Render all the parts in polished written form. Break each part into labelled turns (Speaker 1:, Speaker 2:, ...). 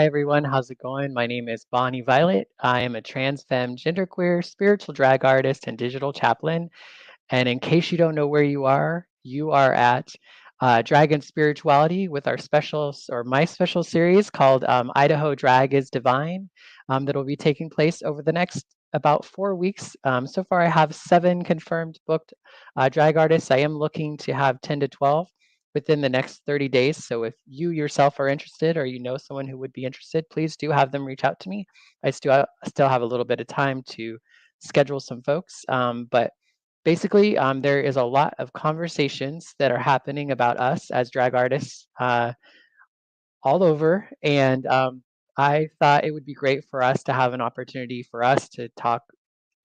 Speaker 1: Hi everyone, how's it going? My name is Bonnie Violet. I am a trans femme, genderqueer, spiritual drag artist, and digital chaplain. And in case you don't know where you are at Dragon Spirituality with our my special series called Idaho Drag is Divine that will be taking place over the next about 4 weeks. So far, I have 7 confirmed booked drag artists. I am looking to have 10 to 12 within the next 30 days. So if you yourself are interested or you know someone who would be interested, please do have them reach out to me. I still have a little bit of time to schedule some folks. But basically, there is a lot of conversations that are happening about us as drag artists all over. And I thought it would be great for us to have an opportunity for us to talk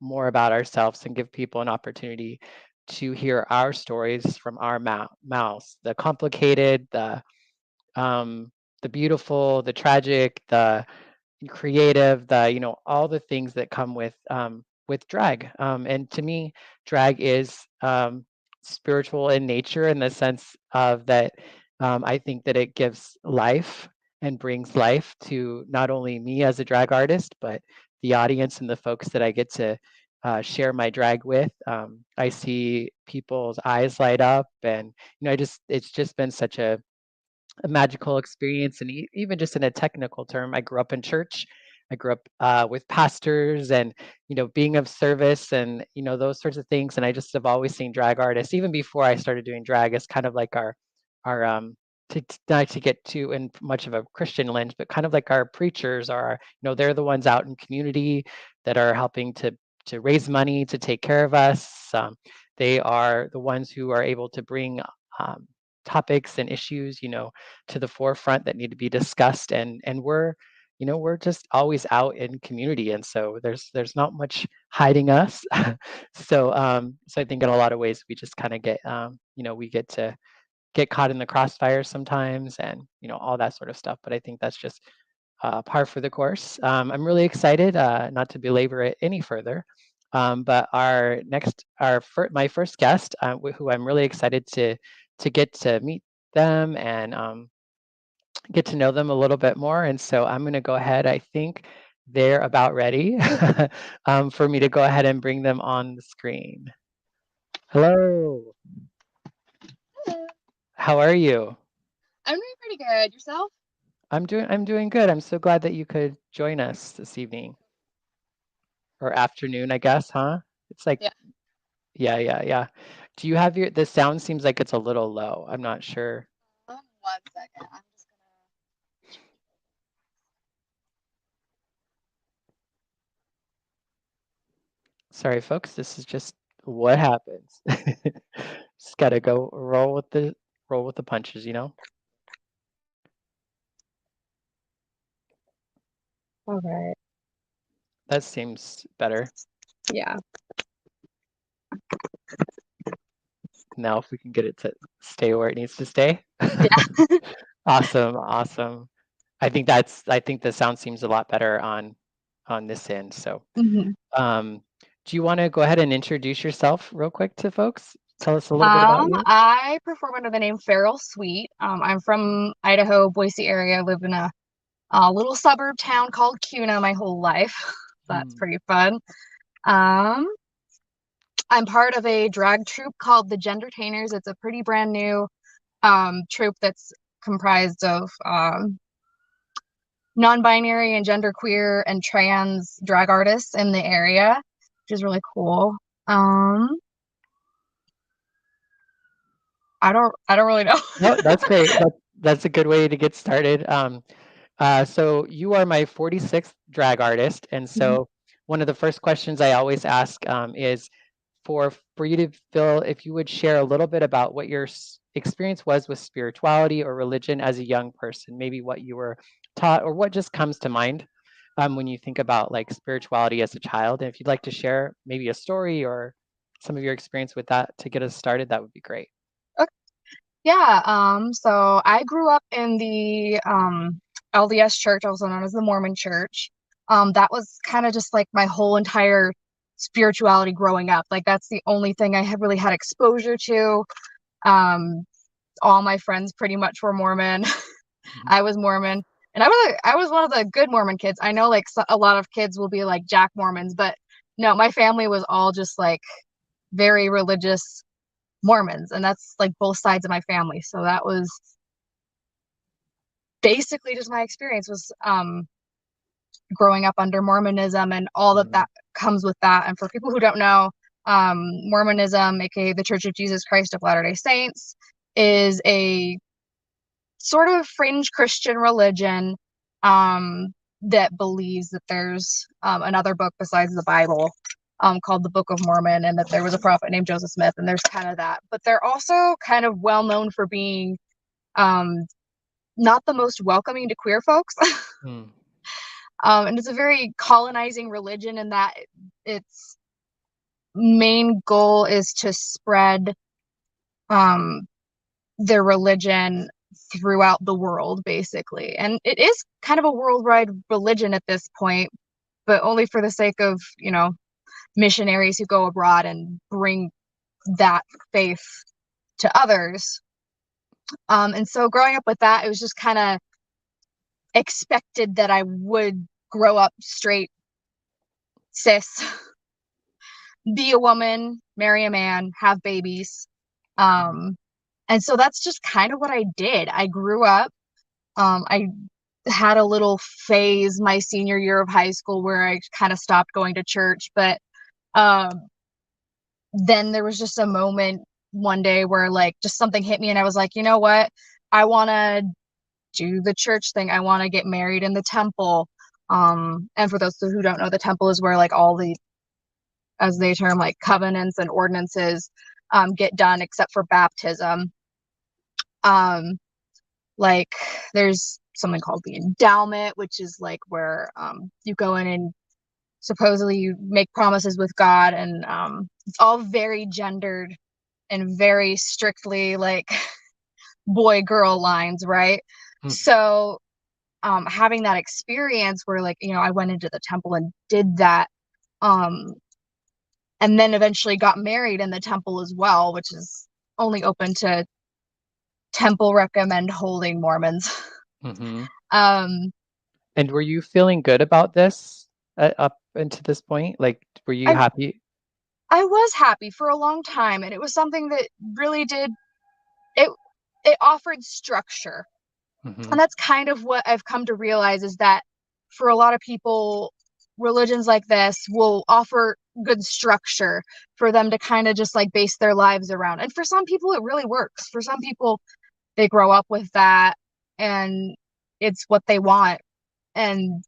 Speaker 1: more about ourselves and give people an opportunity to hear our stories from our mouths, the complicated, the beautiful, the tragic, the creative, all the things that come with drag. And to me, drag is spiritual in nature in the sense of that I think that it gives life and brings life to not only me as a drag artist, but the audience and the folks that I get to share my drag with. I see people's eyes light up, and it's just been such a magical experience. And even just in a technical term, I grew up in church. I grew up with pastors and being of service and those sorts of things. And I just have always seen drag artists, even before I started doing drag, as kind of like our not to get too in much of a Christian lens, but kind of like our preachers are. They're the ones out in community that are helping to raise money to take care of us. They are the ones who are able to bring topics and issues to the forefront that need to be discussed. And we're just always out in community, and so there's not much hiding us. So I think in a lot of ways we just kind of get we get to get caught in the crossfire sometimes, and all that sort of stuff. But I think that's just par for the course. I'm really excited, not to belabor it any further, but my first guest, who I'm really excited to get to meet them and get to know them a little bit more. And so I'm going to go ahead. I think they're about ready for me to go ahead and bring them on the screen. Hello.
Speaker 2: Hello.
Speaker 1: How are you?
Speaker 2: I'm doing pretty good. Yourself?
Speaker 1: I'm doing good. I'm so glad that you could join us this evening or afternoon, I guess, huh? It's like,
Speaker 2: Yeah.
Speaker 1: yeah. Do you have the sound seems like it's a little low. I'm not sure.
Speaker 2: 1 second. I'm just gonna.
Speaker 1: Sorry, folks. This is just what happens. Just gotta go roll with the punches.
Speaker 2: All right.
Speaker 1: That seems better.
Speaker 2: Yeah.
Speaker 1: Now, if we can get it to stay where it needs to stay.
Speaker 2: Yeah.
Speaker 1: Awesome. I think the sound seems a lot better on this end. So,
Speaker 2: hmm
Speaker 1: um, do you want to go ahead and introduce yourself real quick to folks? Tell us a little bit about you.
Speaker 2: I perform under the name Faeryl Sweet. I'm from Idaho, Boise area. I live in a little suburb town called Cuna my whole life. That's
Speaker 1: Mm,
Speaker 2: pretty fun. Um, I'm part of a drag troupe called the Gendertainers. It's a pretty brand new troupe that's comprised of non-binary and genderqueer and trans drag artists in the area, which is really cool. Um, I don't really know.
Speaker 1: No, that's great. That's a good way to get started. So you are my 46th drag artist, and
Speaker 2: Mhm.
Speaker 1: so one of the first questions I always ask is for you to feel if you would share a little bit about what your experience was with spirituality or religion as a young person, maybe what you were taught or what just comes to mind when you think about like spirituality as a child. And if you'd like to share maybe a story or some of your experience with that to get us started, that would be great.
Speaker 2: Okay. Yeah, so I grew up in the LDS church, also known as the Mormon church. That was kind of just like my whole entire spirituality growing up. Like that's the only thing I had really had exposure to. Um, all my friends pretty much were Mormon.
Speaker 1: Mhm.
Speaker 2: I was Mormon. And I was one of the good Mormon kids. I know like a lot of kids will be like Jack Mormons, but no, my family was all just like very religious Mormons, and that's like both sides of my family. So that was basically just my experience was growing up under Mormonism and all that
Speaker 1: Mhm.
Speaker 2: that comes with that. And for people who don't know, Mormonism, aka the Church of Jesus Christ of Latter-day Saints, is a sort of fringe Christian religion that believes that there's another book besides the Bible called the Book of Mormon, and that there was a prophet named Joseph Smith, and there's kind of that. But they're also kind of well known for being um, not the most welcoming to queer folks.
Speaker 1: Mm.
Speaker 2: And it's a very colonizing religion in that its main goal is to spread um, their religion throughout the world, basically. And it is kind of a worldwide religion at this point, but only for the sake of, missionaries who go abroad and bring that faith to others. And so growing up with that, it was just kind of expected that I would grow up straight, cis, be a woman, marry a man, have babies.
Speaker 1: Mhm.
Speaker 2: Um, and so that's just kind of what I did. I grew up. I had a little phase my senior year of high school where I kind of stopped going to church, but um, then there was just a moment one day where like just something hit me and I was like, you know what? I want to do the church thing. I want to get married in the temple. And for those who don't know, the temple is where like all the, as they term, like covenants and ordinances get done except for baptism. Um, like there's something called the endowment, which is like where you go in and supposedly you make promises with God, and it's all very gendered and very strictly like boy girl lines, right?
Speaker 1: Mhm.
Speaker 2: So having that experience where like I went into the temple and did that, um, and then eventually got married in the temple as well, which is only open to temple recommend holding Mormons.
Speaker 1: Mhm.
Speaker 2: um,
Speaker 1: And were you feeling good about this up until this point? Like, were you
Speaker 2: I
Speaker 1: happy?
Speaker 2: I was happy for a long time, and it was something that really did it. It offered structure,
Speaker 1: Mhm.
Speaker 2: and that's kind of what I've come to realize is that for a lot of people, religions like this will offer good structure for them to kind of just like base their lives around. And for some people, it really works. For some people, they grow up with that and it's what they want. And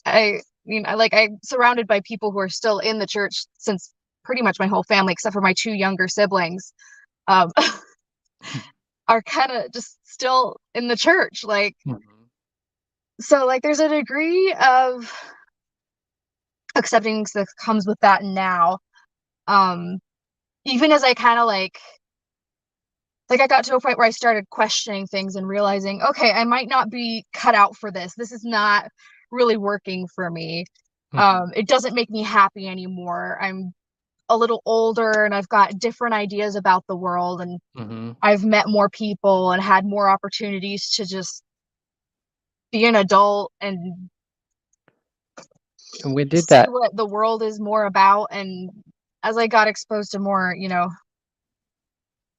Speaker 2: I mean, I'm surrounded by people who are still in the church since pretty much my whole family, except for my two younger siblings, um, are kind of just still in the church. Like,
Speaker 1: Mhm.
Speaker 2: so like there's a degree of accepting that comes with that now. Um, Even as I kind of like I got to a point where I started questioning things and realizing, okay, I might not be cut out for this. This is not really working for me.
Speaker 1: Mhm.
Speaker 2: It doesn't make me happy anymore. I'm a little older and I've got different ideas about the world, and
Speaker 1: Mhm.
Speaker 2: I've met more people and had more opportunities to just be an adult and
Speaker 1: And when did
Speaker 2: see
Speaker 1: that
Speaker 2: what the world is more about. And as I got exposed to more,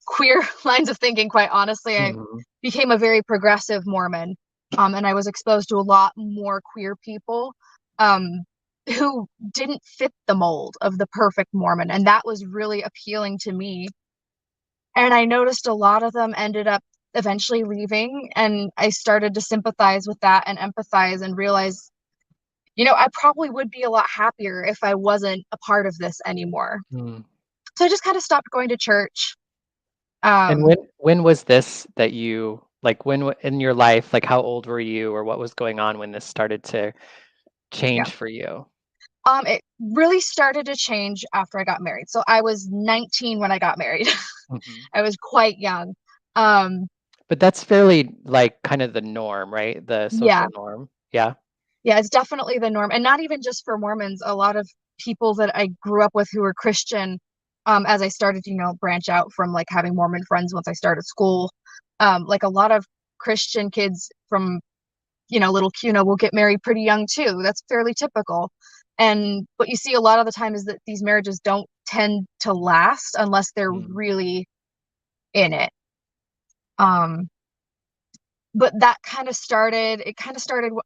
Speaker 2: queer lines of thinking, quite honestly, I
Speaker 1: Mhm.
Speaker 2: became a very progressive Mormon. And I was exposed to a lot more queer people um, who didn't fit the mold of the perfect Mormon. And that was really appealing to me. And I noticed a lot of them ended up eventually leaving. And I started to sympathize with that and empathize and realize, I probably would be a lot happier if I wasn't a part of this anymore.
Speaker 1: Mm.
Speaker 2: So I just kind of stopped going to church.
Speaker 1: And
Speaker 2: Um,
Speaker 1: when was this that you like, in your life, like, how old were you or what was going on when this started to
Speaker 2: yeah.
Speaker 1: change for you?
Speaker 2: It really started to change after I got married. So I was 19 when I got married.
Speaker 1: Mhm.
Speaker 2: I was quite young. Um,
Speaker 1: But that's fairly, like, kind of the norm, right? The
Speaker 2: yeah,
Speaker 1: social norm. Yeah?
Speaker 2: yeah, it's definitely the norm, and not even just for Mormons. A lot of people that I grew up with who were Christian, as I started to, branch out from like having Mormon friends once I started school, like a lot of Christian kids from will get married pretty young too. That's fairly typical. And what you see a lot of the time is that these marriages don't tend to last unless they're really in it. But it kind of started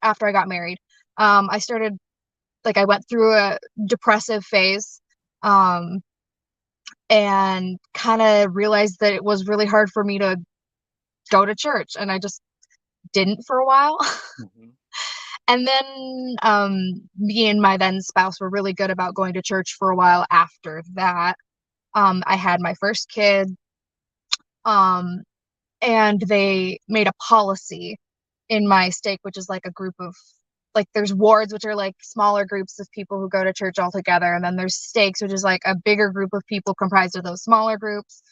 Speaker 2: after I got married. I went through a depressive phase, and kind of realized that it was really hard for me to go to church, and I just didn't for a while. And then me and my then spouse were really good about going to church for a while after that. I had my first kid, and they made a policy in my stake, which is like a group of, like, there's wards, which are like smaller groups of people who go to church all together, and then there's stakes, which is like a bigger group of people comprised of those smaller groups.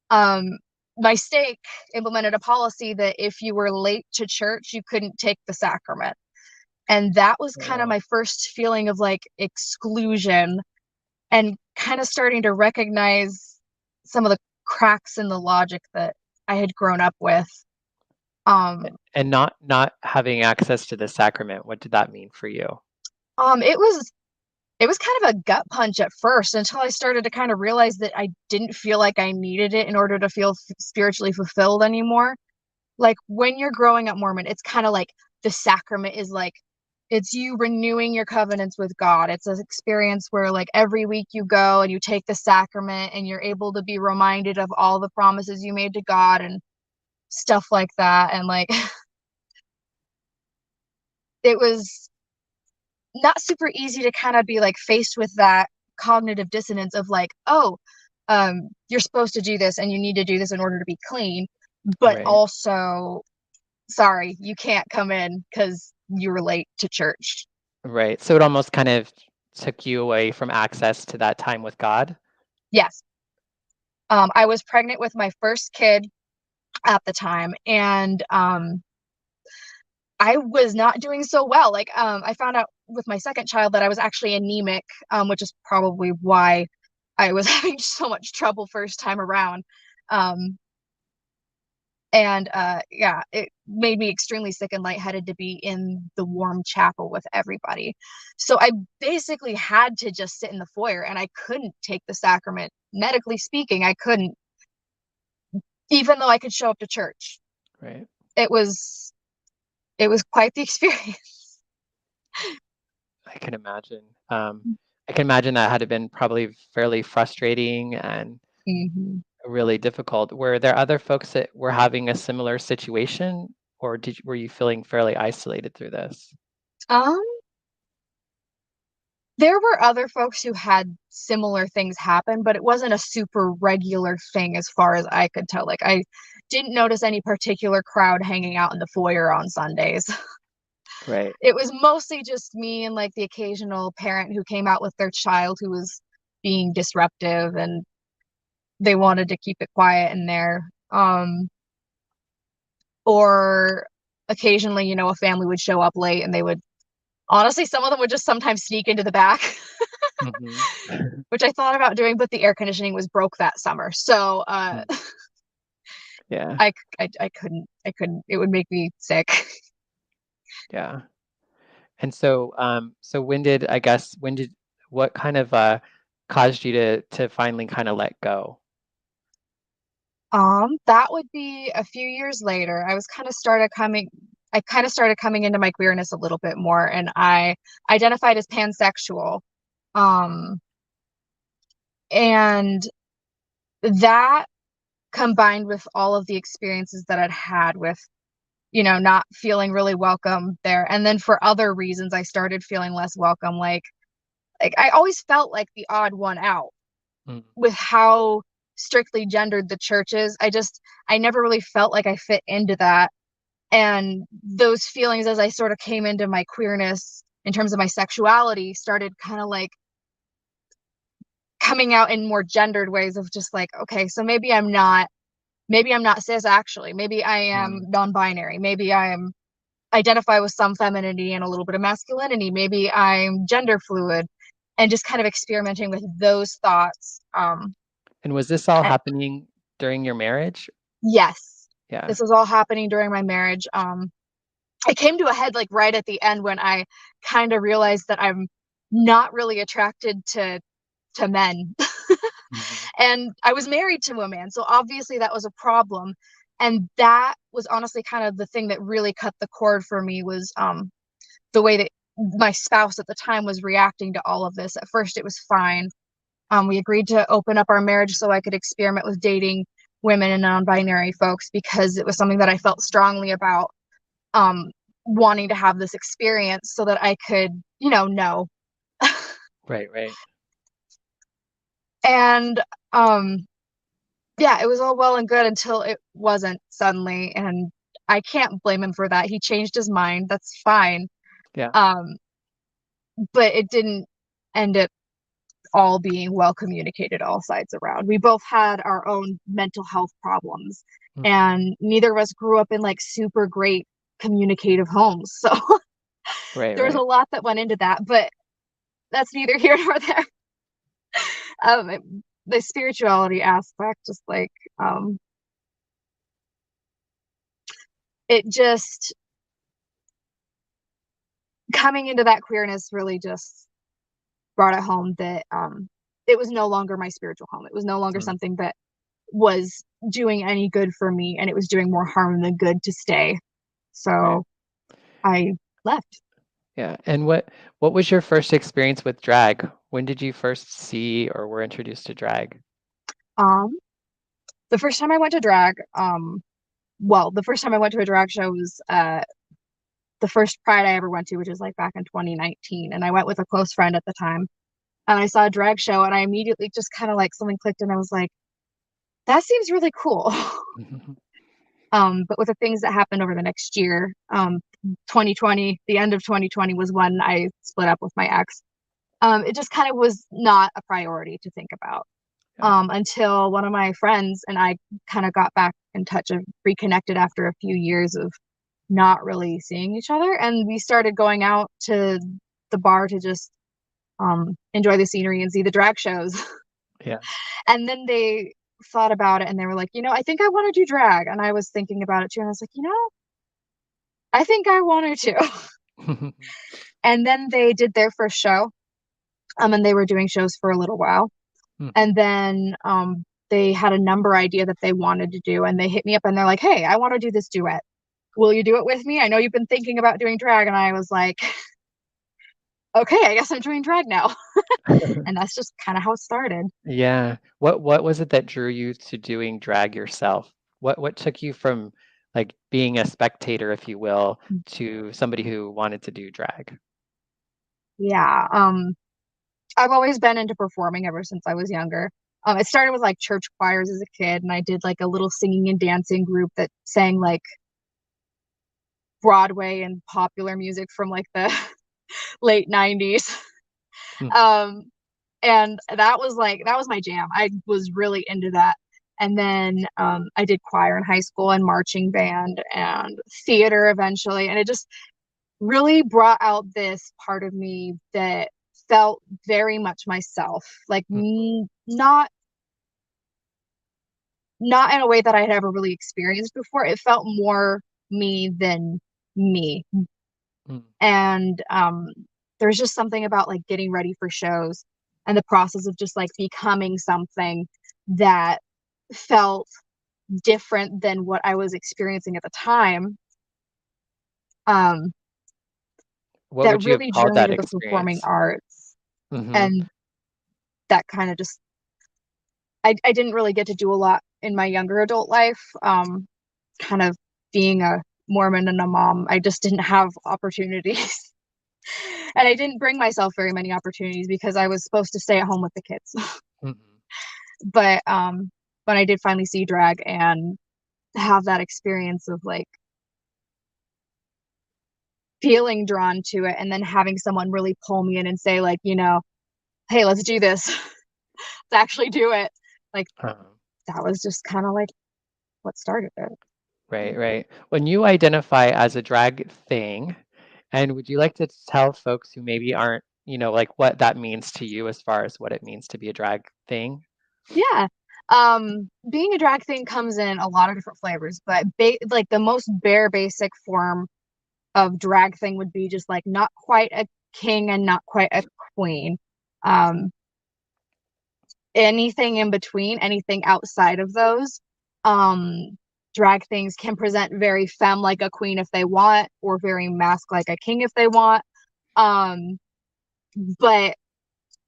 Speaker 2: My stake implemented a policy that if you were late to church, you couldn't take the sacrament. And that was kind of my first feeling of like exclusion, and kind of starting to recognize some of the cracks in the logic that I had grown up with.
Speaker 1: And not having access to the sacrament, what did that mean for you?
Speaker 2: It was kind of a gut punch at first, until I started to kind of realize that I didn't feel like I needed it in order to feel spiritually fulfilled anymore. Like, when you're growing up Mormon, it's kind of like the sacrament is like, it's you renewing your covenants with God. It's an experience where like every week you go and you take the sacrament and you're able to be reminded of all the promises you made to God and stuff like that. And like, it was not super easy to kind of be like faced with that cognitive dissonance of like, oh, you're supposed to do this and you need to do this in order to be clean, but also, sorry, you can't come in because you were late to church.
Speaker 1: Right. So it almost kind of took you away from access to that time with God?
Speaker 2: Yes. I was pregnant with my first kid at the time, and I was not doing so well. Like, I found out with my second child that I was actually anemic, which is probably why I was having so much trouble first time around. Yeah, it made me extremely sick and lightheaded to be in the warm chapel with everybody. So I basically had to just sit in the foyer, and I couldn't take the sacrament. Medically speaking, I couldn't, even though I could show up to church.
Speaker 1: Right.
Speaker 2: It was quite the experience.
Speaker 1: I can imagine. I can imagine that had been probably fairly frustrating and really difficult. Were there other folks that were having a similar situation, or were you feeling fairly isolated through this?
Speaker 2: There were other folks who had similar things happen, but it wasn't a super regular thing as far as I could tell. Like, I didn't notice any particular crowd hanging out in the foyer on Sundays.
Speaker 1: Right.
Speaker 2: It was mostly just me and like the occasional parent who came out with their child who was being disruptive, and they wanted to keep it quiet in there. Or occasionally, a family would show up late, and they would, honestly, some of them would just sometimes sneak into the back. Which I thought about doing, but the air conditioning was broke that summer. So
Speaker 1: yeah.
Speaker 2: I couldn't, it would make me sick.
Speaker 1: Yeah. And so what kind of caused you to finally kind of let go?
Speaker 2: That would be a few years later. I kind of started coming into my queerness a little bit more, and I identified as pansexual. And that, combined with all of the experiences that I'd had with, not feeling really welcome there. And then for other reasons, I started feeling less welcome. Like I always felt like the odd one out with how strictly gendered the church is. I never really felt like I fit into that. And those feelings, as I sort of came into my queerness in terms of my sexuality, started kind of like coming out in more gendered ways of just like, okay, so maybe I'm not cis, actually. Maybe I am non-binary. Maybe I am identify with some femininity and a little bit of masculinity. Maybe I'm gender fluid, and just kind of experimenting with those thoughts.
Speaker 1: And was this all happening during your marriage?
Speaker 2: Yes.
Speaker 1: Yeah.
Speaker 2: This was all happening during my marriage. it came to a head like right at the end when I kind of realized that I'm not really attracted to men.
Speaker 1: Mhm.
Speaker 2: And I was married to a man, so obviously that was a problem. And that was honestly kind of the thing that really cut the cord for me was the way that my spouse at the time was reacting to all of this. At first it was fine. We agreed to open up our marriage so I could experiment with dating women and non-binary folks because it was something that I felt strongly about, um, wanting to have this experience so that I could, know.
Speaker 1: Right, right.
Speaker 2: And yeah, it was all well and good until it wasn't suddenly, and I can't blame him for that. He changed his mind. That's fine.
Speaker 1: Yeah.
Speaker 2: Um, but it didn't end up all being well communicated all sides around. We both had our own mental health problems,
Speaker 1: Mhm.
Speaker 2: and neither of us grew up in like super great communicative homes. So
Speaker 1: Right,
Speaker 2: there was a
Speaker 1: right.
Speaker 2: lot that went into that, but that's neither here nor there. The spirituality aspect, just like, um, it just coming into that queerness really just brought it home that, it was no longer my spiritual home. It was no longer
Speaker 1: Mm.
Speaker 2: something that was doing any good for me, and it was doing more harm than good to stay.
Speaker 1: Right.
Speaker 2: So I left.
Speaker 1: Yeah. And what was your first experience with drag? When did you first see or were introduced to drag?
Speaker 2: Um, the first time I went to drag, well, the first time I went to a drag show was the first Pride I ever went to, which was like back in 2019, and I went with a close friend at the time. And I saw a drag show, and I immediately just kind of like something clicked, and I was like, that seems really cool.
Speaker 1: Mhm.
Speaker 2: But with the things that happened over the next year, 2020, the end of 2020 was when I split up with my ex. It just kind of was not a priority to think about,
Speaker 1: Yeah.
Speaker 2: until one of my friends and I kind of got back in touch and reconnected after a few years of not really seeing each other. And we started going out to the bar to just, enjoy the scenery and see the drag shows.
Speaker 1: Yeah.
Speaker 2: And then they thought about it and they were like, I think I want to do drag. And I was thinking about it too. And I was like, I think I wanted to. And then they did their first show. And they were doing shows for a little while.
Speaker 1: Mhm.
Speaker 2: And then they had a number idea that they wanted to do. And they hit me up and they're like, hey, I want to do this duet. Will you do it with me? I know you've been thinking about doing drag. And I was like, okay, I guess I'm doing drag now. And that's just kind of how it started.
Speaker 1: Yeah. What was it that drew you to doing drag yourself? What took you from like being a spectator, if you will, to somebody who wanted to do drag?
Speaker 2: Yeah. I've always been into performing ever since I was younger. It started with like church choirs as a kid, and I did like a little singing and dancing group that sang like Broadway and popular music from like the late 90s.
Speaker 1: Mhm.
Speaker 2: Um, and that was my jam. I was really into that. And then I did choir in high school and marching band and theater eventually. And it just really brought out this part of me that felt very much myself, like
Speaker 1: Mhm.
Speaker 2: not in a way that I had ever really experienced before. It felt more me than me.
Speaker 1: Mm.
Speaker 2: And there's just something about like getting ready for shows and the process of just like becoming something that felt different than what I was experiencing at the time. Um,
Speaker 1: What
Speaker 2: that
Speaker 1: would you have
Speaker 2: really
Speaker 1: called
Speaker 2: drew me
Speaker 1: that
Speaker 2: to the performing
Speaker 1: experience?
Speaker 2: arts.
Speaker 1: Mhm.
Speaker 2: And that kind of just, I didn't really get to do a lot in my younger adult life. Kind of being a Mormon and a mom, I just didn't have opportunities. And I didn't bring myself very many opportunities because I was supposed to stay at home with the kids.
Speaker 1: Mhm.
Speaker 2: But when I did finally see drag and have that experience of like feeling drawn to it and then having someone really pull me in and say like, hey, let's do this. Let's actually do it. Like
Speaker 1: Um,
Speaker 2: that was just kind of like what started it.
Speaker 1: right, right. When you identify as a drag thing, and would you like to tell folks who maybe aren't, like what that means to you as far as what it means to be a drag thing?
Speaker 2: Yeah. Being a drag thing comes in a lot of different flavors, but like the most bare basic form of drag thing would be just like not quite a king and not quite a queen. Um, Anything in between, anything outside of those, um, drag things can present very femme like a queen if they want, or very masc like a king if they want. Um, but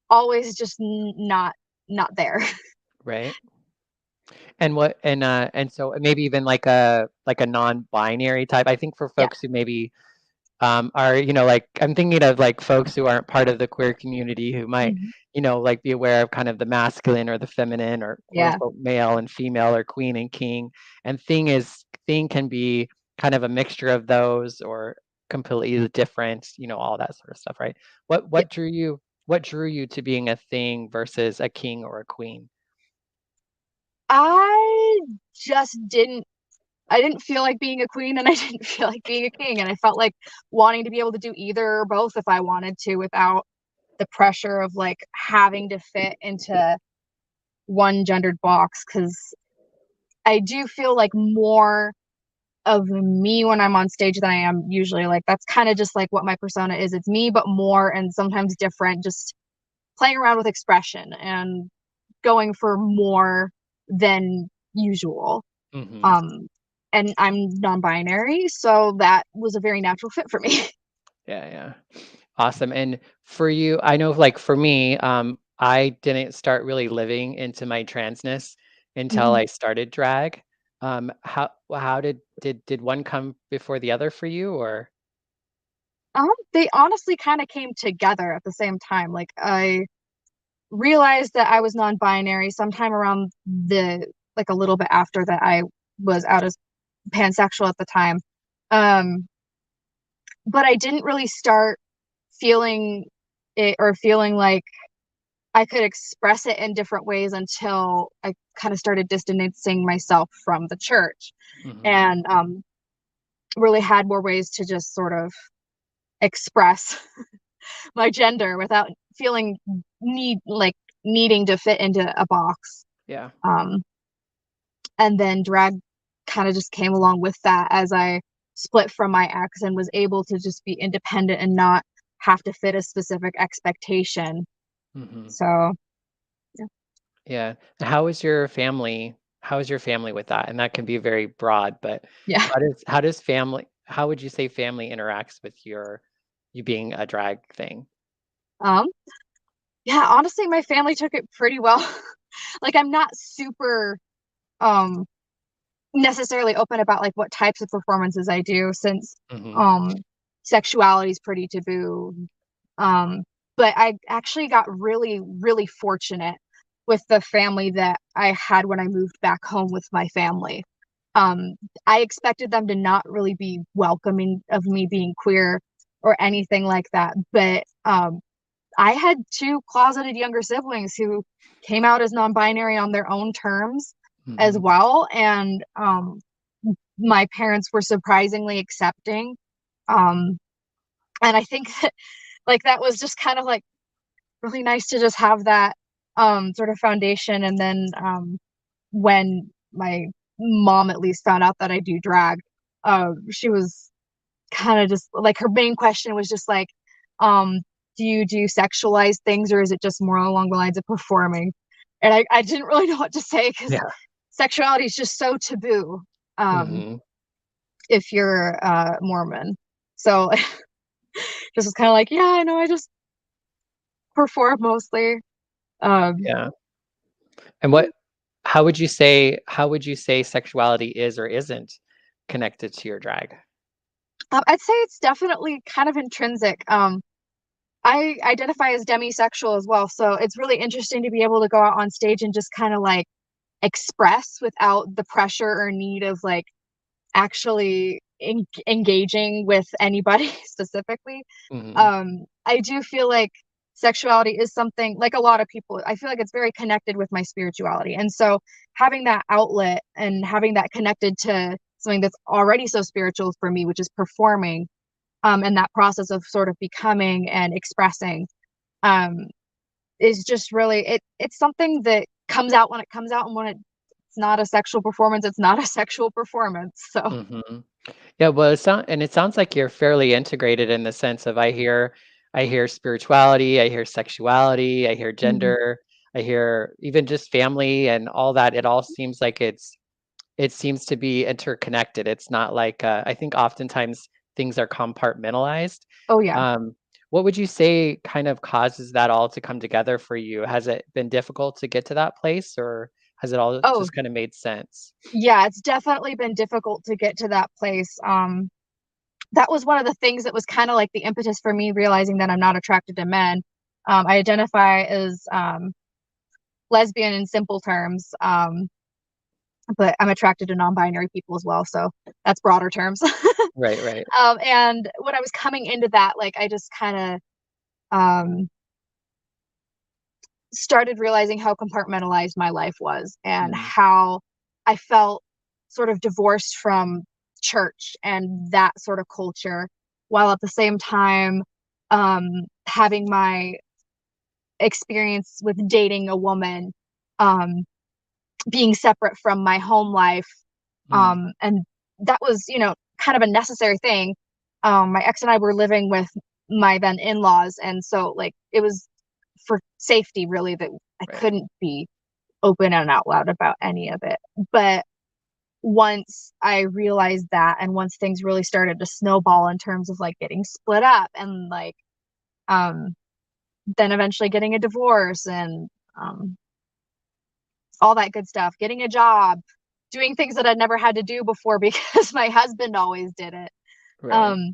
Speaker 2: always just not there.
Speaker 1: Right. And so maybe even like a non-binary type. I think for
Speaker 2: Yeah.
Speaker 1: folks who maybe are, like I'm thinking of like folks who aren't part of the queer community who might,
Speaker 2: Mhm.
Speaker 1: like be aware of kind of the masculine or the feminine or quote
Speaker 2: Yeah.
Speaker 1: unquote male and female or queen and king. And thing can be kind of a mixture of those or completely different, all that sort of stuff, right? What
Speaker 2: Yeah.
Speaker 1: what drew you what drew you to being a thing versus a king or a queen?
Speaker 2: I just didn't feel like being a queen and I didn't feel like being a king. And I felt like wanting to be able to do either or both if I wanted to without the pressure of like having to fit into one gendered box. Cause I do feel like more of me when I'm on stage than I am usually. Like that's kind of just like what my persona is. It's me, but more and sometimes different, just playing around with expression and going for more than usual.
Speaker 1: Hmm.
Speaker 2: Um, and I'm non-binary, so that was a very natural fit for me.
Speaker 1: Yeah, yeah. Awesome. And for you, I know like for me, I didn't start really living into my transness until
Speaker 2: Mhm.
Speaker 1: I started drag. How did one come before the other for you or?
Speaker 2: They honestly kind of came together at the same time. Like I realized that I was non-binary sometime around the like a little bit after that I was out as pansexual at the time. Um, but I didn't really start feeling it or feeling like I could express it in different ways until I kind of started distancing myself from the church
Speaker 1: Hmm.
Speaker 2: and really had more ways to just sort of express my gender without feeling needing to fit into a box.
Speaker 1: Yeah.
Speaker 2: Um, and then drag kind of just came along with that as I split from my ex and was able to just be independent and not have to fit a specific expectation.
Speaker 1: Hmm.
Speaker 2: So
Speaker 1: Yeah. And how is your family? How is your family with that? And that can be very broad, but
Speaker 2: yeah.
Speaker 1: how would you say family interacts with you being a drag thing?
Speaker 2: Um, yeah, honestly, my family took it pretty well. Like I'm not super um necessarily open about like what types of performances I do since
Speaker 1: Hmm.
Speaker 2: um sexuality is pretty taboo. Um, but I actually got really, really fortunate with the family that I had when I moved back home with my family. Um, I expected them to not really be welcoming of me being queer or anything like that, but I had two closeted younger siblings who came out as non-binary on their own terms as
Speaker 1: Hmm.
Speaker 2: well, and my parents were surprisingly accepting. Um, and I think that like that was just kind of like really nice to just have that sort of foundation. And then when my mom at least found out that I do drag, she was kind of just like her main question was just like, um, do you do sexualized things or is it just more along the lines of performing? And I didn't really know what to say because
Speaker 1: Yeah.
Speaker 2: sexuality is just so taboo
Speaker 1: Hmm.
Speaker 2: if you're Mormon. So just was kind of like, yeah, I know, I just perform mostly. Um,
Speaker 1: Yeah. And how would you say sexuality is or isn't connected to your drag?
Speaker 2: I'd say it's definitely kind of intrinsic. I identify as demisexual as well, so it's really interesting to be able to go out on stage and just kind of like express without the pressure or need of like actually engaging with anybody specifically.
Speaker 1: Hmm.
Speaker 2: I do feel like sexuality is something like a lot of people, I feel like it's very connected with my spirituality. And so having that outlet and having that connected to something that's already so spiritual for me, which is performing, and that process of sort of becoming and expressing, um, is just really it's something that comes out when it comes out and when it it's not a sexual performance, it's not a sexual performance. So,
Speaker 1: Mhm. Yeah, well, it sounds like you're fairly integrated in the sense of I hear spirituality, I hear sexuality, I hear
Speaker 2: mhm.
Speaker 1: gender, I hear even just family and all that. It all seems like it seems to be interconnected. It's not like I think oftentimes things are compartmentalized.
Speaker 2: Oh yeah.
Speaker 1: Um, what would you say kind of causes that all to come together for you? Has it been difficult to get to that place, or has it all
Speaker 2: Oh
Speaker 1: just kind of made sense?
Speaker 2: yeah, it's definitely been difficult to get to that place. That was one of the things that was kind of like the impetus for me realizing that I'm not attracted to men. I identify as lesbian in simple terms, but I'm attracted to non-binary people as well, so that's broader terms.
Speaker 1: Right, right.
Speaker 2: And when I was coming into that, like I just kind of started realizing how compartmentalized my life was and
Speaker 1: Mm,
Speaker 2: how I felt sort of divorced from church and that sort of culture, while at the same time having my experience with dating a woman um, being separate from my home life.
Speaker 1: mm,
Speaker 2: And that was, kind of a necessary thing. My ex and I were living with my then in laws. And so, like, it was for safety, really, that I
Speaker 1: right.
Speaker 2: couldn't be open and out loud about any of it. But once I realized that, and once things really started to snowball in terms of like getting split up and like, um, then eventually getting a divorce and um, all that good stuff, getting a job, doing things that I'd never had to do before because my husband always did it.
Speaker 1: Right.
Speaker 2: Um,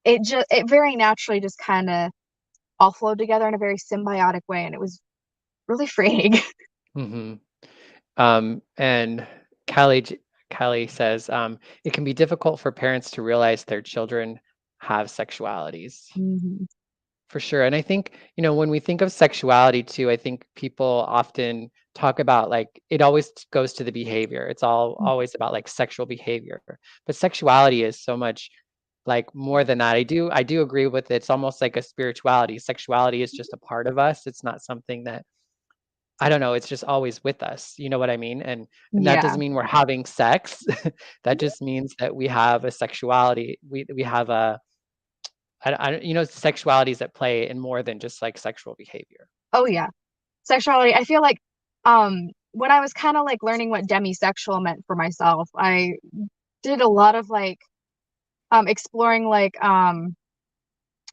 Speaker 2: it very naturally just kind of all flowed together in a very symbiotic way, and it was really freeing.
Speaker 1: Mhm. And Callie says, it can be difficult for parents to realize their children have sexualities.
Speaker 2: Mhm.
Speaker 1: For sure. And I think, when we think of sexuality too, I think people often talk about like it always goes to the behavior. It's all always about like sexual behavior. But sexuality is so much like more than that. I do agree with it. It's almost like a spirituality. Sexuality is just a part of us. It's not something that I don't know, it's just always with us, you know what I mean? And that
Speaker 2: Yeah.
Speaker 1: doesn't mean we're having sex. That just means that we have a sexuality. We have a sexualities at play in more than just like sexual behavior.
Speaker 2: Oh yeah. Sexuality. I feel like when I was kind of like learning what demisexual meant for myself, I did a lot of like exploring like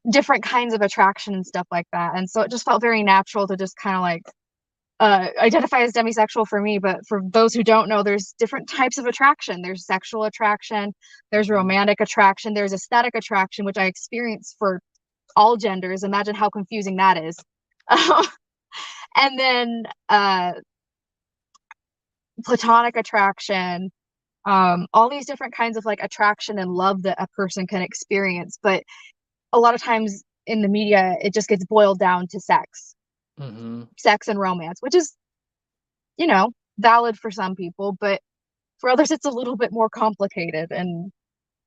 Speaker 2: different kinds of attraction and stuff like that. And so it just felt very natural to just kind of like identify as demisexual for me. But for those who don't know, there's different types of attraction. There's sexual attraction, there's
Speaker 1: Mhm.
Speaker 2: romantic attraction, there's aesthetic attraction, which I experience for all genders. Imagine how confusing that is. And then platonic attraction, all these different kinds of like attraction and love that a person can experience. But a lot of times in the media, it just gets boiled down to
Speaker 1: Mhm.
Speaker 2: sex and romance, which is, you know, valid for some people, but for others, it's a little bit more complicated and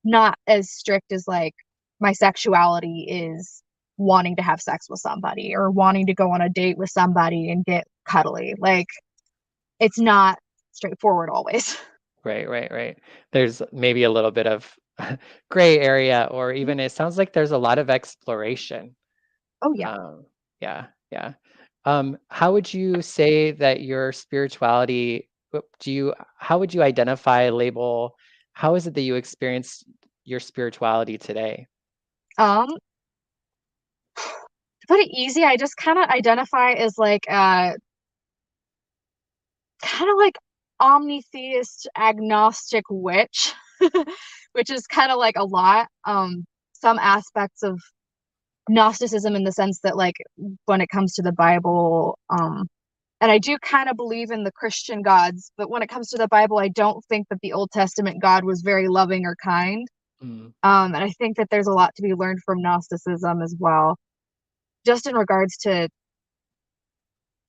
Speaker 2: not as strict as like my sexuality is wanting to have sex with somebody or wanting to go on a date with somebody and get cuddly. Like it's not straightforward always.
Speaker 1: Right, right, right. There's maybe a little bit of gray area, or even it sounds like there's a lot of exploration.
Speaker 2: Oh yeah.
Speaker 1: Um, yeah, yeah. How would you say that your spirituality, how would you identify, label, how is it that you experience your spirituality today?
Speaker 2: Um, to put it easy, I just kind of identify as like kind of like omnitheist agnostic witch, which is kind of like a lot. Some aspects of Gnosticism in the sense that like when it comes to the Bible, and I do kind of believe in the Christian gods, but when it comes to the Bible, I don't think that the Old Testament God was very loving or kind.
Speaker 1: Mm,
Speaker 2: And I think that there's a lot to be learned from Gnosticism as well, just in regards to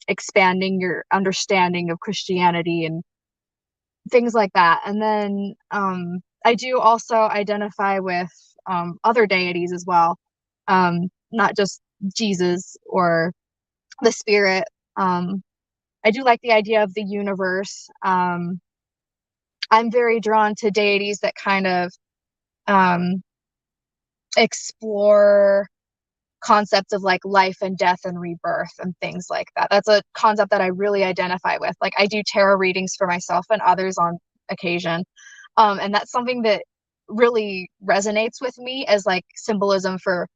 Speaker 2: expanding your understanding of Christianity and things like that. And then I do also identify with other deities as well, not just Jesus or the spirit. Um, I do like the idea of the universe. I'm very drawn to deities that kind of um, explore concepts of like life and death and rebirth and things like that. That's a concept that I really identify with. Like I do tarot readings for myself and others on occasion. And that's something that really resonates with me as like symbolism for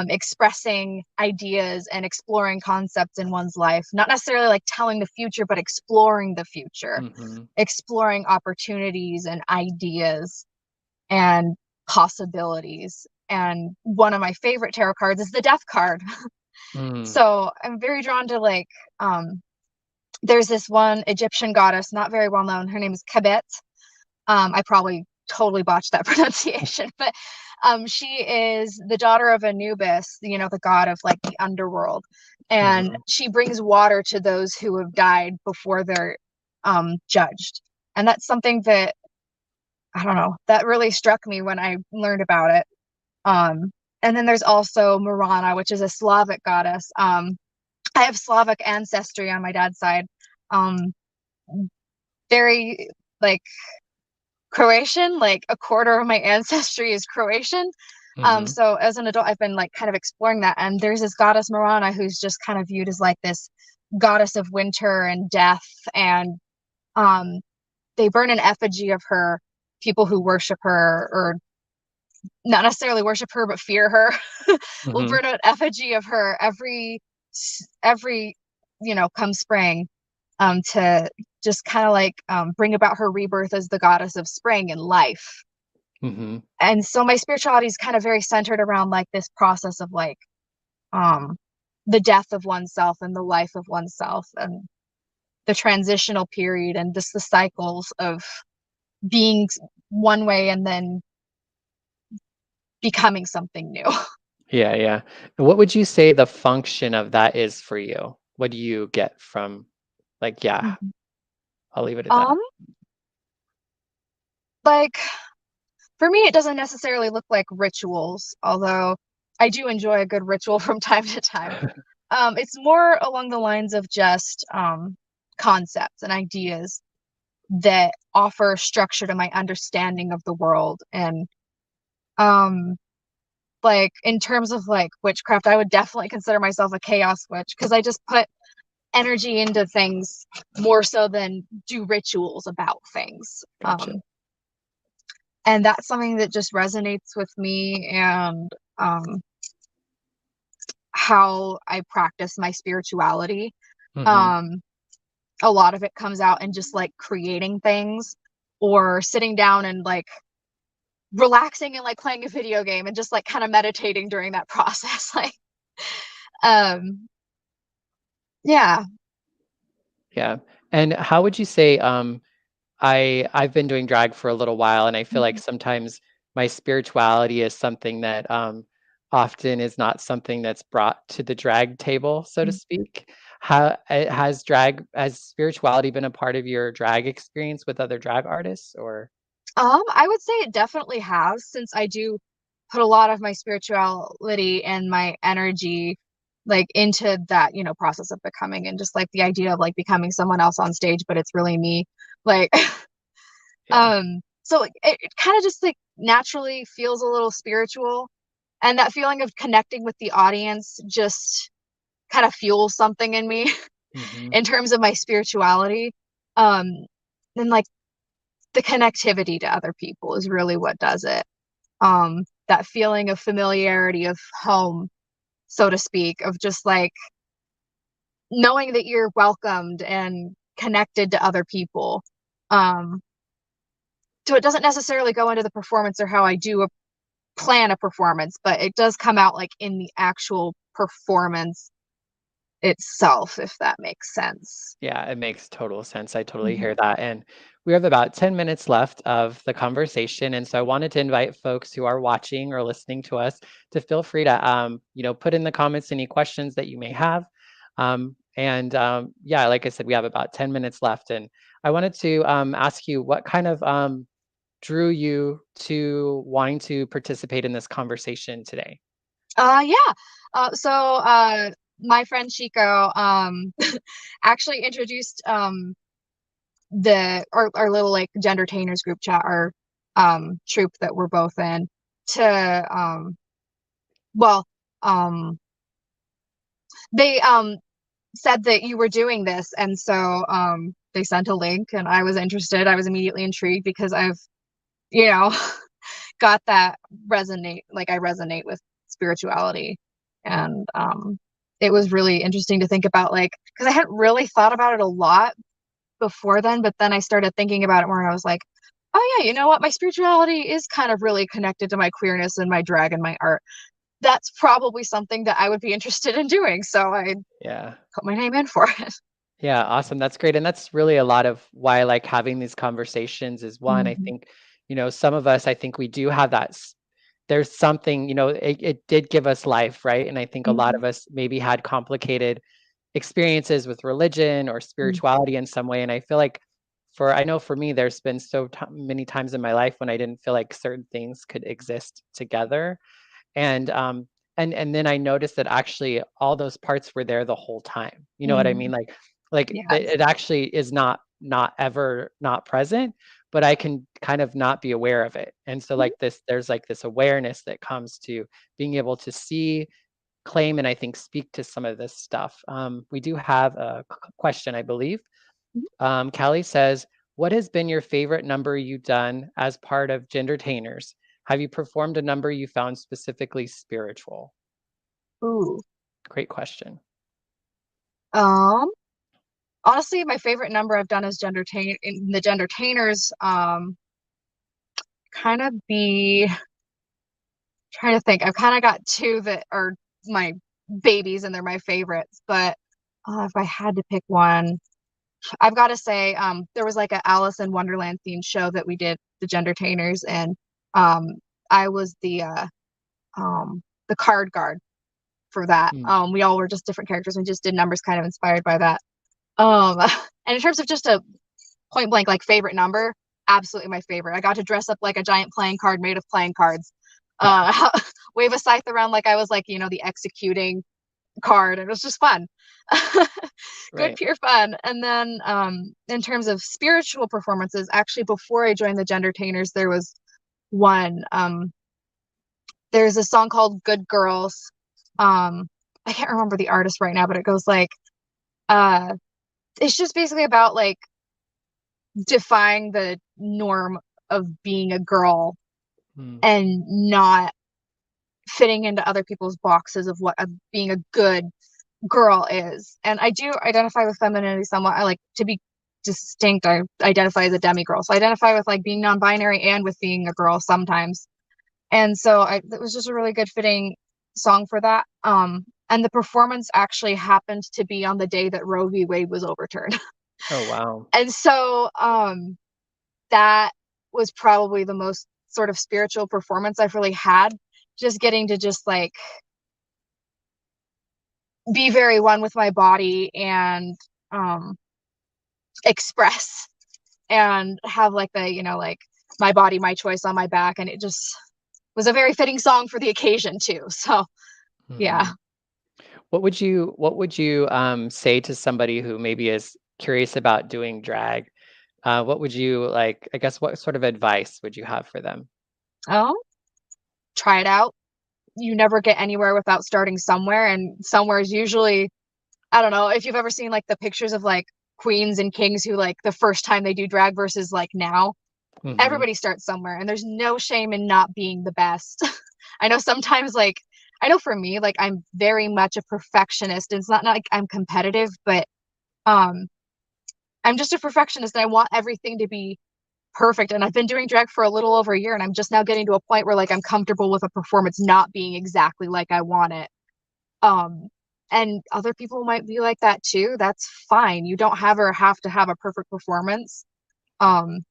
Speaker 2: expressing ideas and exploring concepts in one's life. Not necessarily like telling the future, but exploring the future,
Speaker 1: Mm-hmm.
Speaker 2: exploring opportunities and ideas and possibilities. And one of my favorite tarot cards is the death card.
Speaker 1: Mm.
Speaker 2: So I'm very drawn to like there's this one Egyptian goddess, not very well known. Her name is Kebet. I probably totally botched that pronunciation, but she is the daughter of Anubis, you know, the god of like the underworld. And
Speaker 1: Mm-hmm.
Speaker 2: she brings water to those who have died before they're judged. And that's something that I don't know, that really struck me when I learned about it. Um, and then there's also Marana, which is a Slavic goddess. I have Slavic ancestry on my dad's side. Um, very like Croatian, like a quarter of my ancestry is Croatian.
Speaker 1: Mm-hmm.
Speaker 2: So as an adult, I've been like kind of exploring that. And there's this goddess Marana who's just kind of viewed as like this goddess of winter and death. And um, they burn an effigy of her. People who worship her or not necessarily worship her but fear her will
Speaker 1: Mm-hmm.
Speaker 2: burn an effigy of her every come spring to just kind of like bring about her rebirth as the goddess of spring and life.
Speaker 1: Mm-hmm.
Speaker 2: And so my spirituality is kind of very centered around like this process of like um the death of oneself and the life of oneself and the transitional period and just the cycles of being one way and then becoming something new.
Speaker 1: Yeah, yeah. And what would you say the function of that is for you? What do you get from like, yeah, I'll leave it at that.
Speaker 2: um like for me it doesn't necessarily look like rituals, although I do enjoy a good ritual from time to time. It's more along the lines of just concepts and ideas that offer structure to my understanding of the world. And um like in terms of like witchcraft, I would definitely consider myself a chaos witch because I just put energy into things more so than do rituals about things.
Speaker 1: Gotcha.
Speaker 2: And that's something that just resonates with me and um how I practice my spirituality.
Speaker 1: Mm-hmm.
Speaker 2: um a lot of it comes out in just like creating things or sitting down and like relaxing and like playing a video game and just like kind of meditating during that process. Like um yeah.
Speaker 1: Yeah. And how would you say, I've been doing drag for a little while, and I feel like
Speaker 2: Mhm.
Speaker 1: sometimes my spirituality is something that often is not something that's brought to the drag table, so to speak. How has spirituality been a part of your drag experience with other drag artists, or?
Speaker 2: I would say it definitely has, since I do put a lot of my spirituality and my energy like into that, process of becoming and just like the idea of like becoming someone else on stage, but it's really me. Like
Speaker 1: Yeah.
Speaker 2: so it kind of just like naturally feels a little spiritual. And that feeling of connecting with the audience just kind of fuels something in me
Speaker 1: Hmm.
Speaker 2: in terms of my spirituality. Um, and like the connectivity to other people is really what does it. That feeling of familiarity of home, so to speak, of just like knowing that you're welcomed and connected to other people. Um, so it doesn't necessarily go into the performance or how I do plan a performance, but it does come out like in the actual performance itself, if that makes sense.
Speaker 1: Yeah, it makes total sense. I totally
Speaker 2: Mhm.
Speaker 1: hear that. And we have about 10 minutes left of the conversation. And so I wanted to invite folks who are watching or listening to us to feel free to, put in the comments any questions that you may have. Yeah, like I said, we have about 10 minutes left. And I wanted to ask you what kind of drew you to wanting to participate in this conversation today?
Speaker 2: Yeah. So my friend Chico actually introduced our little like gendertainers group chat, our troop that we're both in, to well they said that you were doing this, and so they sent a link and I was interested. I was immediately intrigued because I've, you know, got that I resonate with spirituality. And it was really interesting to think about, like, because I hadn't really thought about it a lot before then, but then I started thinking about it more and I was like, oh yeah, you know what, my spirituality is kind of really connected to my queerness and my drag and my art. That's probably something that I would be interested in doing, so I
Speaker 1: Yeah.
Speaker 2: put my name in for it.
Speaker 1: Yeah, awesome. That's great. And that's really a lot of why I like having these conversations is one, I
Speaker 2: Mhm.
Speaker 1: think, some of us, I think we do have there's something, it did give us life, right? And I think a lot
Speaker 2: Mhm.
Speaker 1: of us maybe had complicated experiences with religion or
Speaker 2: Mhm.
Speaker 1: spirituality in some way. And I feel like I know for me, there's been many times in my life when I didn't feel like certain things could exist together. And and then I noticed that actually all those parts were there the whole time. You know what I mean?
Speaker 2: Mhm.
Speaker 1: Like
Speaker 2: Yes.
Speaker 1: it actually is not ever not present, but I can kind of not be aware of it. And so
Speaker 2: Mhm.
Speaker 1: there's like this awareness that comes to being able to see, claim, and I think speak to some of this stuff. We do have a question, I believe.
Speaker 2: Mhm.
Speaker 1: Callie says, "What has been your favorite number you've done as part of Gendertainers? Have you performed a number you found specifically spiritual?"
Speaker 2: Ooh.
Speaker 1: Great question.
Speaker 2: Um, Honestly, my favorite number I've done is in the Gendertainers. Kind of be trying to think. I've kind of got two that are my babies and they're my favorites, but if I had to pick one, I've got to say, there was like a Alice in Wonderland themed show that we did, the Gendertainers, and um, I was the card guard for that.
Speaker 1: Mm,
Speaker 2: We all were just different characters. We just did numbers kind of inspired by that. Um, and in terms of just a point blank, like favorite number, absolutely my favorite. I got to dress up like a giant playing card made of playing cards. Uh, wave a scythe around like I was like, the executing card. It was just fun. Good
Speaker 1: right.
Speaker 2: pure fun. And then in terms of spiritual performances, actually before I joined the Gendertainers, there was one. There's a song called Good Girls. I can't remember the artist right now, but it goes like, uh, it's just basically about like defying the norm of being a girl
Speaker 1: Mm,
Speaker 2: and not fitting into other people's boxes of what being a good girl is. And I do identify with femininity somewhat. I like to be distinct. I identify as a demi girl. So I identify with like being non binary and with being a girl sometimes. And so it was just a really good fitting song for that. And the performance actually happened to be on the day that Roe v. Wade was overturned.
Speaker 1: oh, wow.
Speaker 2: And so that was probably the most sort of spiritual performance I've really had. Just getting to just like be very one with my body and um, express and have like like my body, my choice on my back. And it just was a very fitting song for the occasion too. So yeah.
Speaker 1: Mhm. What would you say to somebody who maybe is curious about doing drag? What would you like, I guess, what sort of advice would you have for them?
Speaker 2: Oh, try it out. You never get anywhere without starting somewhere, and somewhere is usually, I don't know if you've ever seen like the pictures of like queens and kings who like the first time they do drag versus like now.
Speaker 1: Mhm.
Speaker 2: Everybody starts somewhere, and there's no shame in not being the best. I know sometimes like I know for me, like I'm very much a perfectionist. It's not like I'm competitive, but um I'm just a perfectionist and I want everything to be perfect. And I've been doing drag for a little over a year, and I'm just now getting to a point where like I'm comfortable with a performance not being exactly like I want it. Um, and other people might be like that too. That's fine. You don't have to have a perfect performance. Um,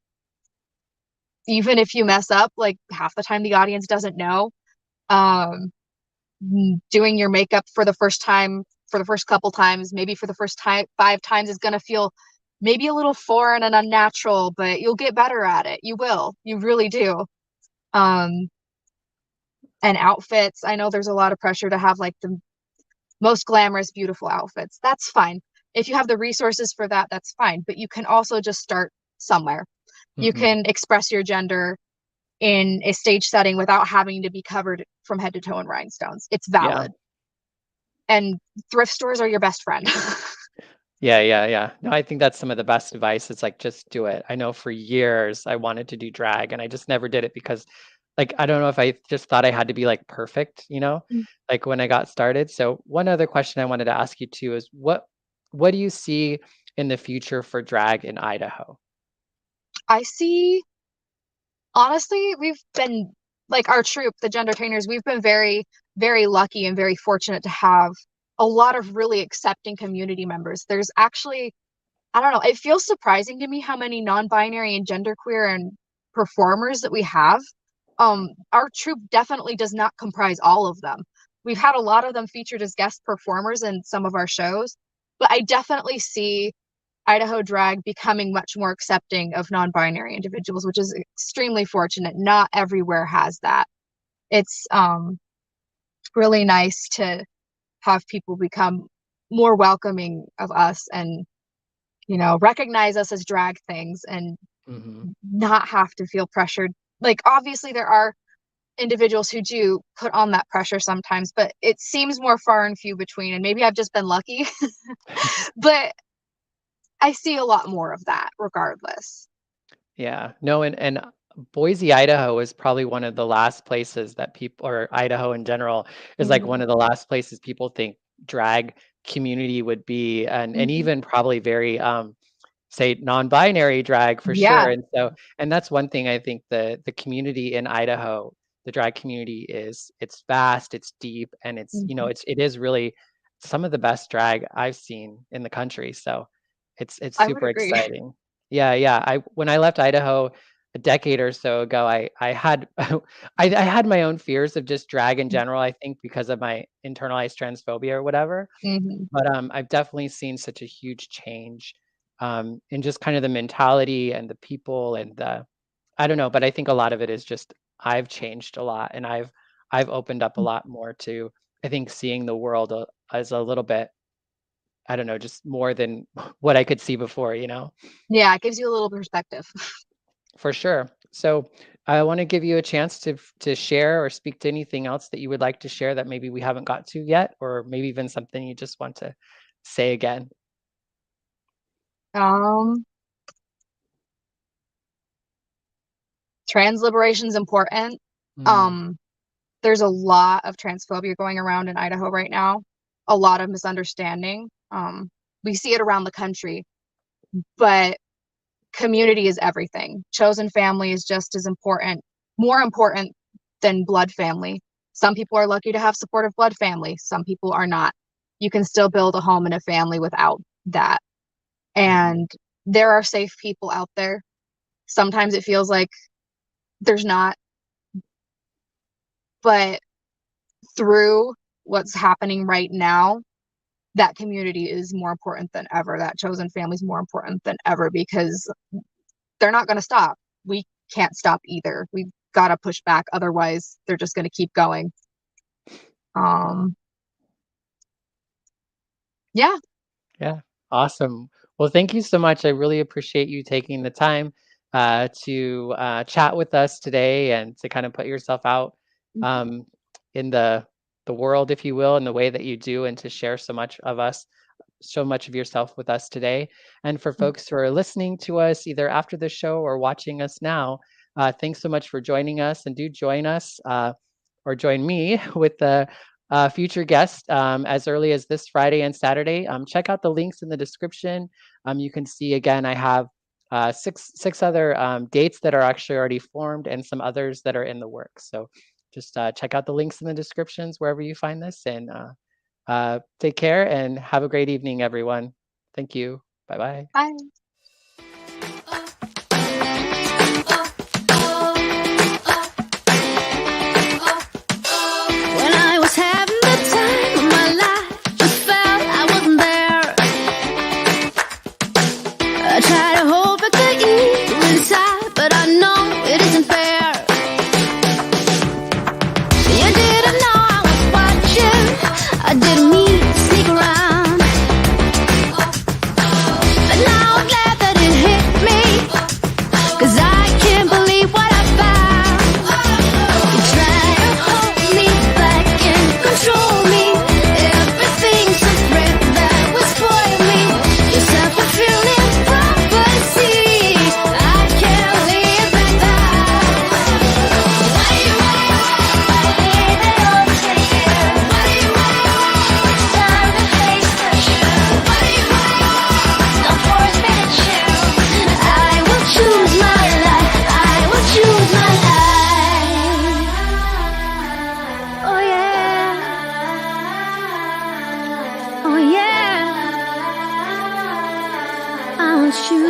Speaker 2: Even if you mess up, like half the time the audience doesn't know. Um, Doing your makeup for the first time, for the first couple times, maybe for the first time 5 times is gonna feel maybe a little foreign and unnatural, but you'll get better at it. You will. You really do. Um, and outfits, I know there's a lot of pressure to have like the most glamorous, beautiful outfits. That's fine. If you have the resources for that, that's fine. But you can also just start somewhere. You can express your gender in a stage setting without having to be covered from head to toe in rhinestones. It's valid. Yeah. And thrift stores are your best friend.
Speaker 1: Yeah. No, I think that's some of the best advice. It's like, just do it. I know for years I wanted to do drag and I just never did it because like, I don't know if I just thought I had to be like perfect, like when I got started. So one other question I wanted to ask you too is what do you see in the future for drag in Idaho?
Speaker 2: I see, honestly, we've been like our troop, the gender trainers, we've been very, very lucky and very fortunate to have a lot of really accepting community members. There's actually, I don't know, it feels surprising to me how many non-binary and genderqueer and performers that we have. Our troupe definitely does not comprise all of them. We've had a lot of them featured as guest performers in some of our shows, but I definitely see Idaho drag becoming much more accepting of non-binary individuals, which is extremely fortunate. Not everywhere has that. It's really nice to have people become more welcoming of us and recognize us as drag things and not have to feel pressured. Like, obviously there are individuals who do put on that pressure sometimes, but it seems more far and few between, and maybe I've just been lucky. But I see a lot more of that regardless.
Speaker 1: Yeah. No, and Boise, Idaho is probably one of the last places that people, or Idaho in general, is like one of the last places people think drag community would be, and even probably very say non-binary drag for sure.
Speaker 2: Yeah.
Speaker 1: And so, and that's one thing I think the community in Idaho, the drag community it's vast, it's deep, and it's it is really some of the best drag I've seen in the country. So it's
Speaker 2: I would
Speaker 1: super
Speaker 2: agree.
Speaker 1: exciting. Yeah. When I left Idaho a decade or so ago, I had I had my own fears of just drag in general, I think because of my internalized transphobia or whatever. But I've definitely seen such a huge change in just kind of the mentality and the people and the I don't know, but I think a lot of it is just I've changed a lot and I've opened up a lot more to I think seeing the world as a little bit I don't know, just more than what I could see before,
Speaker 2: Yeah, it gives you a little perspective.
Speaker 1: For sure. So I want to give you a chance to share or speak to anything else that you would like to share that maybe we haven't got to yet, or maybe even something you just want to say again.
Speaker 2: Trans liberation is important. There's a lot of transphobia going around in Idaho right now, a lot of misunderstanding. We see it around the country, but community is everything. Chosen family is just as important, more important than blood family. Some people are lucky to have supportive blood family. Some people are not. You can still build a home and a family without that. And there are safe people out there. Sometimes it feels like there's not, but through what's happening right now, that community is more important than ever. That chosen family is more important than ever because they're not going to stop. We can't stop either. We've got to push back. Otherwise, they're just going to keep going. Yeah.
Speaker 1: Yeah. Awesome. Well, thank you so much. I really appreciate you taking the time to chat with us today and to kind of put yourself out in the world, if you will, in the way that you do, and to share so much of yourself with us today. And for folks who are listening to us either after the show or watching us now, thanks so much for joining us, and do join us or join me with the future guest as early as this Friday and Saturday. Check out the links in the description. You can see again, I have six other dates that are actually already formed and some others that are in the works. So just check out the links in the descriptions wherever you find this, and take care and have a great evening, everyone. Thank you. Bye-bye.
Speaker 2: Bye.
Speaker 3: When I was having the time of my life, just felt I wasn't there. I try to hold back the evil inside, but I know it isn't fair. You didn't know I was watching. I didn't mean without you.